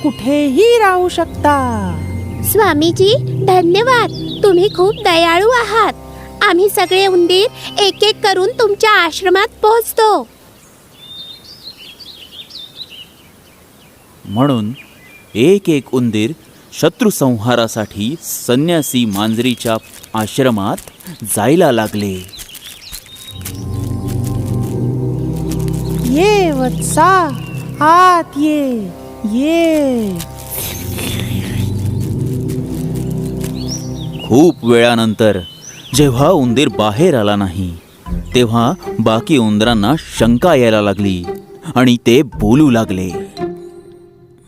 कुठेही राहू शकता. स्वामीजी धन्यवाद, तुम्ही खूप दयाळू आहात. आम्ही सगळे उंदीर एक एक करून तुमच्या आश्रमात पोहोचतो. म्हणून एक एक उंदीर शत्रुसंहारासाठी संन्यासी मांजरीच्या आश्रमात जायला लागले. ये वत्सा, आत ये. खूप वेळानंतर जेव्हा उंदीर बाहेर आला नाही तेव्हा बाकी उंदरांना शंका यायला लागली आणि ते बोलू लागले.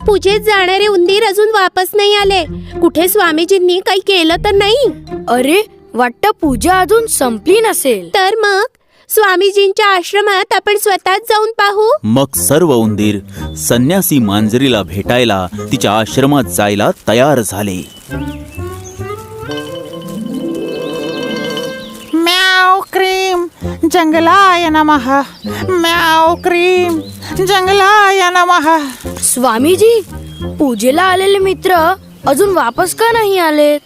पूजेत जाणारे उंदीर अजून वापस नाही आले. कुठे स्वामीजींनी काही केलं तर नाही? अरे, वाटतं पूजा अजून संपली नसेल. तर मग स्वामीजींच्या आश्रमात आपण स्वतःच जाऊन पाहू. मग सर्व उंदीर संन्यासी मांजरीला भेटायला तिच्या आश्रमात जायला तयार झाले. म्याव क्रीम जंगलाय नमः. म्याव क्रीम जंगलाय नमः. स्वामीजी, पूजेला आलेले मित्र अजून वापस का नाही आलेत?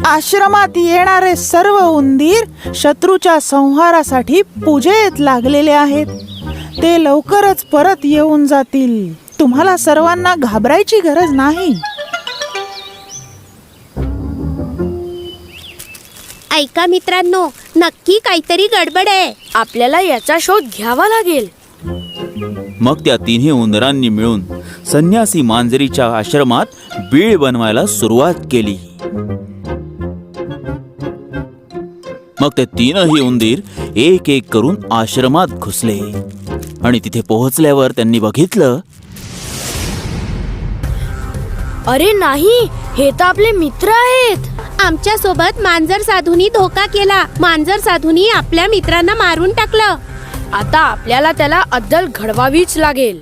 आश्रमात येणारे सर्व उंदीर शत्रूच्या संहारासाठी पूजेत लागलेले आहेत. ते लवकरच परत येऊन जातील. तुम्हाला सर्वांना घाबरायची गरज नाही. ऐका मित्रांनो, नक्की काहीतरी गडबड आहे. आपल्याला याचा शोध घ्यावा लागेल. मग त्या तिन्ही उंदरांनी मिळून संन्यासी मांजरीच्या आश्रमात बीळ बनवायला सुरुवात केली. मग ते तीनही उंदीर एक एक करून आश्रमात घुसले आणि तिथे पोहोचल्यावर त्यांनी बघितलं, अरे नाही, हे तर आपले मित्र आहेत. आमच्या सोबत मांजर साधूनी धोका केला. मांजर साधूनी आपल्या मित्रांना मारून टाकलं. आता आपल्याला त्याला अद्दल घडवावीच लागेल.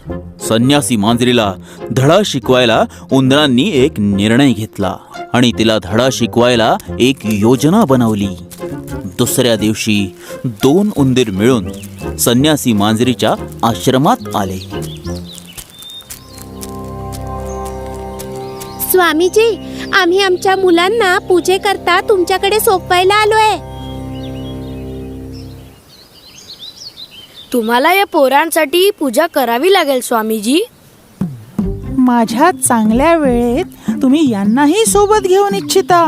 संन्यासी मांजरीला धडा शिकवायला उंदरांनी एक निर्णय घेतला आणि तिला धडा शिकवायला एक योजना बनवली. दुसऱ्या दिवशी 2 उंदीर मिळून संन्यासी मांजरीच्या आश्रमात आले. स्वामीजी, आम्ही आमच्या मुलांना पूजेकरता तुमच्याकडे सोपवायला आलोय. तुम्हाला या पोरांसाठी पूजा करावी लागेल स्वामीजी. माझ्या चांगल्या वेळेत तुम्ही यांनाही सोबत घेऊन इच्छिता.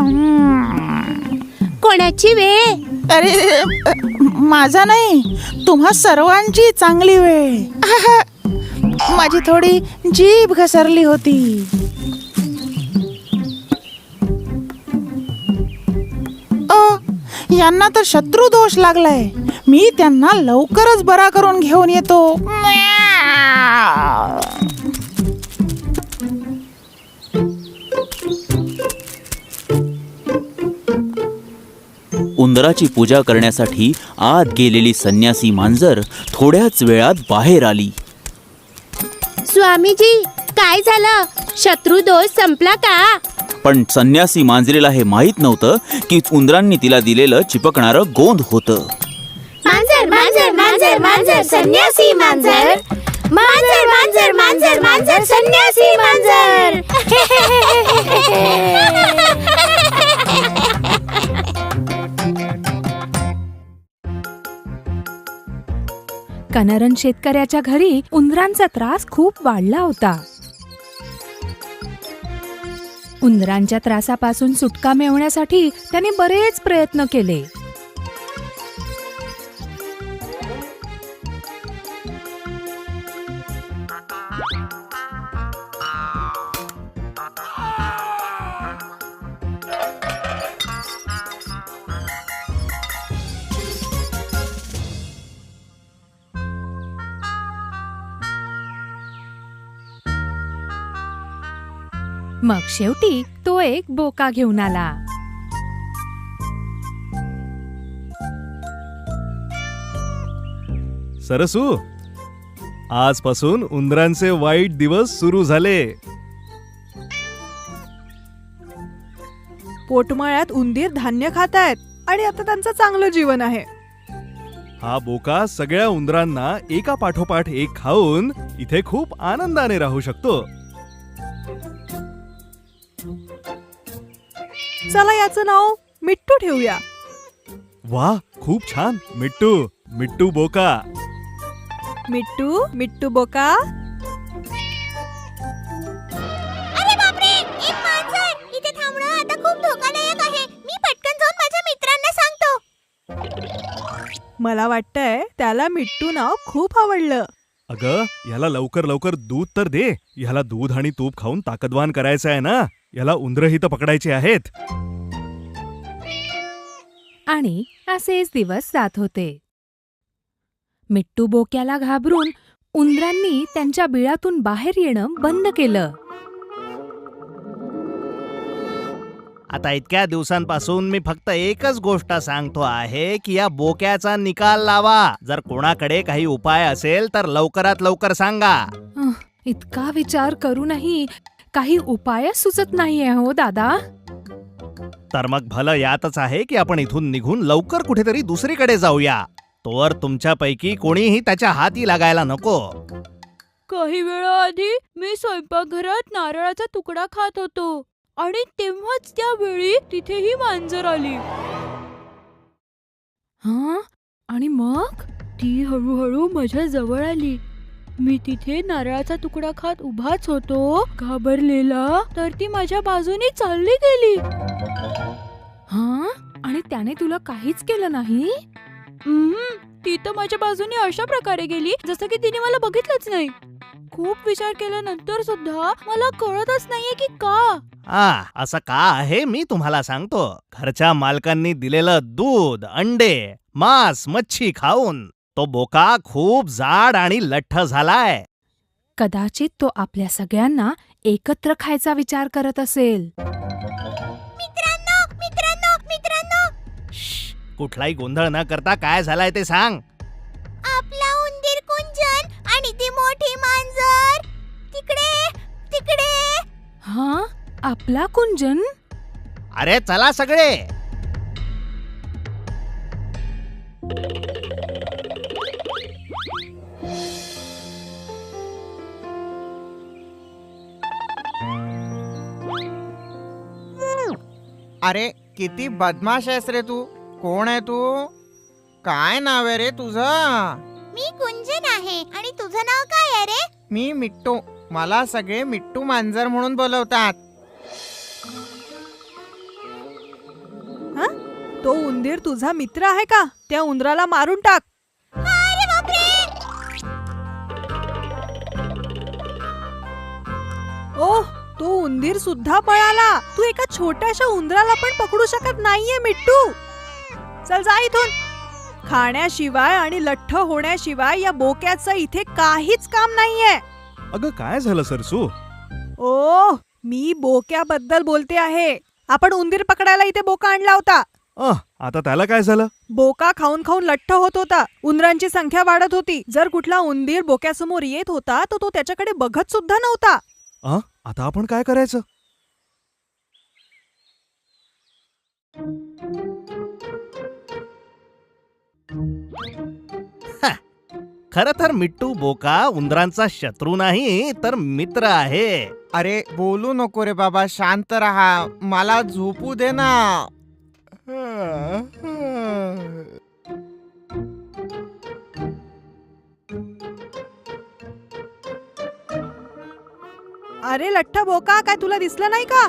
कोणाची वेळ? अरे, माझा नाही, तुम्हा सर्वांची चांगली वेळ. माझी थोडी जीभ घसरली होती. यांना तर शत्रू दोष लागलाय. मी त्यांना लवकरच बरा करून घेऊन येतो. उंदराची पूजा करण्यासाठी आत गेलेली संन्यासी मांजर थोड्याच वेळात बाहेर आली. स्वामीजी, काय झालं? शत्रू दोष संपला का? पण संन्यासी मांजरीला हे माहीत नव्हतं की उंदरांनी तिला दिलेलं चिपकणारं गोंद होतं. मांजर मांजर मांजर मांजर संन्यासी मांजर. मांजर मांजर मांजर मांजर संन्यासी मांजर. कनरन शेतकऱ्याच्या घरी उंदरांचा त्रास खूप वाढला होता. उंदरांच्या त्रासापासून सुटका मिळवण्यासाठी त्याने बरेच प्रयत्न केले. मग शेवटी तो एक बोका घेऊन आला. सरसू, आजपासून उंदरांचे वाईट दिवस सुरू झाले. पोटमाळ्यात उंदीर धान्य खातायत आणि आता त्यांचं चांगलं जीवन आहे. हा बोका सगळ्या उंदरांना एका पाठोपाठ एक खाऊन इथे खूप आनंदाने राहू शकतो. चला याचं नाव मिट्टू ठेवूया. वा, खूप छान. मिट्टू, मिट्टू बोका. मिट्टू मिट्टू बोका. अरे बापरे, एक मांजर! इथे थांबणं आता खूप धोकादायक आहे. मी पटकन जाऊन माझ्या मित्रांना सांगतो. मला वाटतंय त्याला मिट्टू नाव खूप आवडलं. अगं, याला लवकर लवकर दूध तर दे. याला दूध आणि तूप खाऊन ताकदवान करायचं आहे ना. याला उंदरही तर पकडायचे आहेत. आणि असेच दिवस जात होते. मिट्टू बोक्याला घाबरून उंदरांनी त्यांच्या बिळातून बाहेर येणं बंद केलं. आता इतक्या दिवसांपासून मी फक्त एकच गोष्ट सांगतो आहे की या बोक्याचा निकाल लावा. जर कोणाकडे काही उपाय असेल तर लवकरात लवकर सांगा. इतका विचार करूनही काही उपायच सुचत नाहीये हो दादा. तर मग भलं यातच आहे की आपण इथून निघून लवकर कुठेतरी दुसरीकडे जाऊया. तोवर तुमच्यापैकी कोणीही त्याच्या हाती लागायला नको. काही वेळा आधी मी स्वयंपाकघरात नारळाचा तुकडा खात होतो आणि तेव्हाच त्यावेळी तिथेही मांजर आली. हा, आणि मग ती हळूहळू माझ्या जवळ आली. मी तिथे नारळाचा तुकडा खात उभाच होतो, घाबरलेला, तर ती माझ्या बाजूने चालली गेली. हा, आणि त्याने तुला काहीच केलं नाही? ती तर माझ्या बाजूने अशा प्रकारे गेली जसं की तिने मला बघितलंच नाही. खूप विचार केल्यानंतर सुद्धा मला कळतच नाहीये की का. असं का आहे मी तुम्हाला सांगतो. घरच्या मालकांनी दिलेलं दूध, अंडे, मांस, मच्छी खाऊन तो बोका खूप जाड आणि लठ्ठ झालाय. कदाचित तो आपल्या सगळ्यांना एकत्र खायचा विचार करत असेल. मित्रांनो, मित्रांनो, मित्रांनो! कुठलाही गोंधळ न करता काय झालाय ते सांग. आपला उंदीर कुंजन आणि ती मोठी मांजर तिकडे तिकडे. हा, आपला कुंजन? अरे चला सगळे. अरे किती बदमाश आहेस रे तू. कोण आहे तू? काय नाव आहे रे तुझं? मी कुंजन आहे आणि तुझं नाव काय आहे रे? मी मिट्टू. मला सगळे मिट्टू मांजर म्हणून बोलवतात. तो उंदीर तुझा मित्र आहे का? त्या उंदराला मारून टाक. अरे बापरे! ओह, तो उंदीर सुद्धा पळाला. तू एका छोट्याशा उंदराला पण पकडू शकत नाहीये मिट्टू. चल जा इथून. खाण्याशिवाय आणि लठ्ठ होण्याशिवाय या बोक्याचं इथे काहीच काम नाहीये. अगं, काय झालं सरसू? ओह, मी बोक्याबद्दल बोलते आहे. आपण उंदीर पकडायला इथे बोका आणला होता. आता त्याला काय झालं? बोका खाऊन खाऊन लठ्ठ होत होता. उंदरांची संख्या वाढत होती. जर कुठला उंदीर बोक्यासमोर येत होता तर तो त्याच्याकडे बघत सुद्धा नव्हता. आता आपण काय करायचं? खरं तर मिट्टू बोका उंदरांचा शत्रू नाही तर मित्र आहे. अरे बोलू नको रे बाबा, शांत राहा. मला झोपू दे ना. अरे लठ्ठ बोका, काय तुला दिसलं नाही का?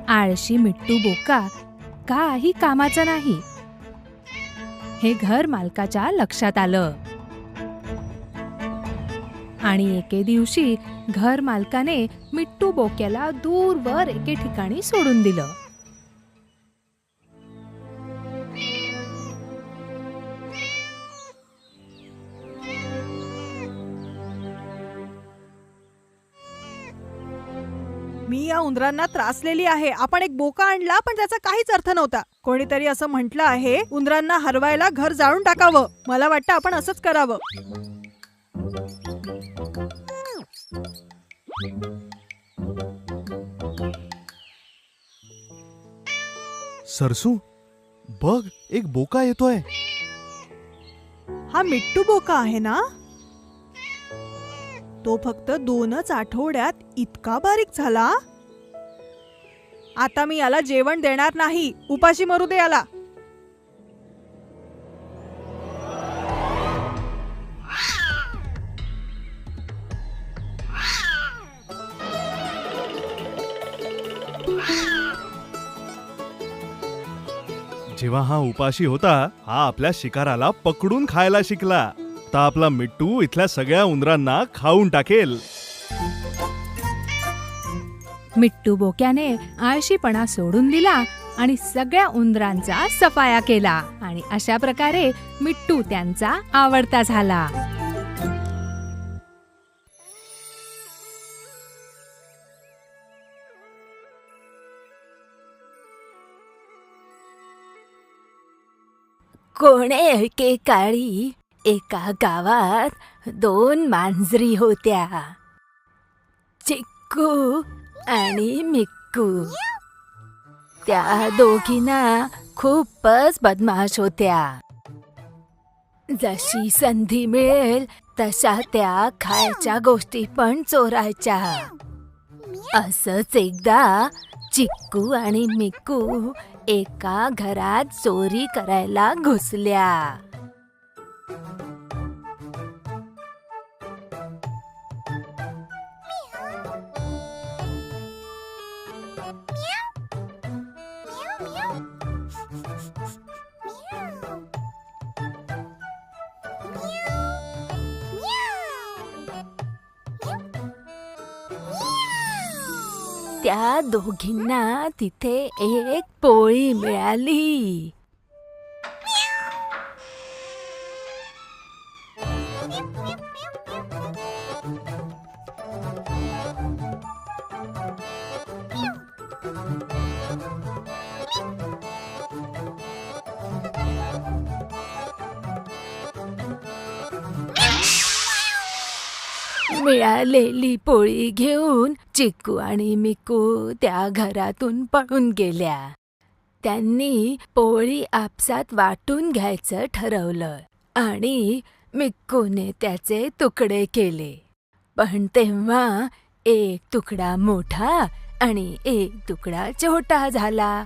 आळशी मिट्टू बोका काही कामाचा नाही, हे घर मालकाच्या लक्षात आलं. आणि एके दिवशी घर मालकाने मिट्टू बोक्याला दूरवर एके ठिकाणी सोडून दिलं. मी या उंदरांना त्रासलेली आहे. आपण एक बोका आणला पण त्याचा काहीच अर्थ नव्हता. कोणीतरी असं म्हटलं आहे, उंदरांना हरवायला घर जाळून टाकावं. मला वाटतं आपण असंच करावं. सरसू, बघ एक बोका येतोय. हा मिट्टू बोका आहे ना? तो फक्त 2च आठवड्यात इतका बारीक झाला. आता मी याला जेवण देणार नाही. उपाशी मरू दे याला. जेव्हा हा उपाशी होता, हा आपल्या शिकाराला पकडून खायला शिकला. आता आपला मिट्टू इथल्या सगळ्या उंदरांना खाऊन टाकेल. मिट्टू बोक्याने आळशीपणा सोडून दिला आणि सगळ्या उंदरांचा सफाया केला आणि अशा प्रकारे मिट्टू त्यांचा आवडता झाला. कोणे एकेकाळी एका गावात 2 मांजरी होत्या, चिक्कू आणि मिक्कू. त्या दोघींना खूपच बदमाश होत्या. जशी संधी मिळेल तशा त्या खायच्या गोष्टी पण चोरायच्या. असंच एकदा चिक्कू आणि मिक्कू एका घरात चोरी करायला घुसल्या. त्या दोघींना तिथे एक पोळी मिळाली. मिळालेली पोळी घेऊन चिक्कू आणि मिक्कू त्या घरातून पळून गेल्या. त्यांनी पोळी आपसात वाटून घ्यायचं ठरवलं आणि मिक्कूने त्याचे तुकडे केले. पण तेव्हा एक तुकडा मोठा आणि एक तुकडा छोटा झाला.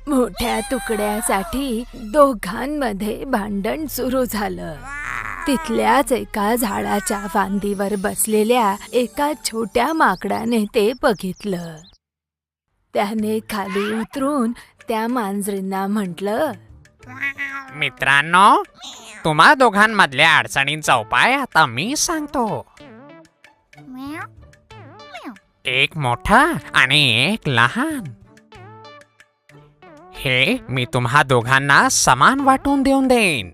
मोठ्या तुकड्यासाठी दोघांमध्ये भांडण सुरू झालं. तिथल्याच एका झाडाच्या फांदीवर बसलेल्या एका छोट्या माकडाने ते बघितलं. त्याने खाली उतरून त्या मांजरींना म्हटलं, मित्रांनो, तुम्हा दोघांमधल्या अडचणींचा उपाय आता मी सांगतो. एक मोठा आणि एक लहान. हे मी तुम्हा दोघांना समान वाटून देऊन देईन.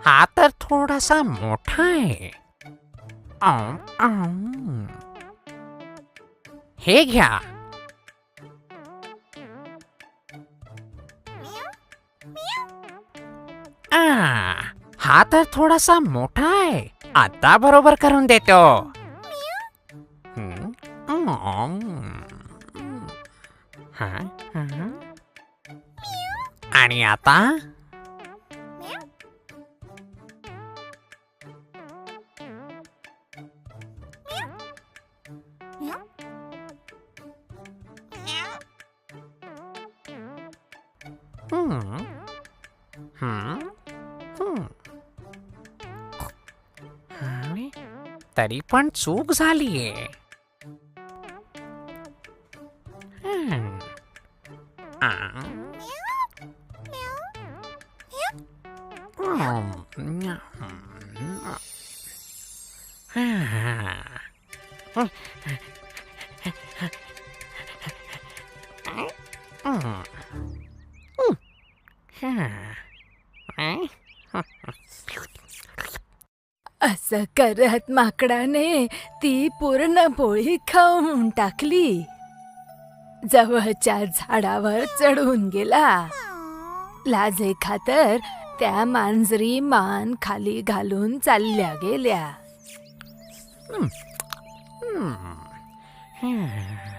हा तर थोडासा मोठा आहे. हे घ्या. हा तर थोडासा मोठा आहे. आता बरोबर करून देतो. आणि आता तरी पण चूक झालीये. असं करत माकडाने ती पूर्ण पोळी खाऊन टाकली. जवळच्या झाडावर चढून गेला. लाजे खातर त्या मांजरी मान खाली घालून चालल्या गेल्या. हं.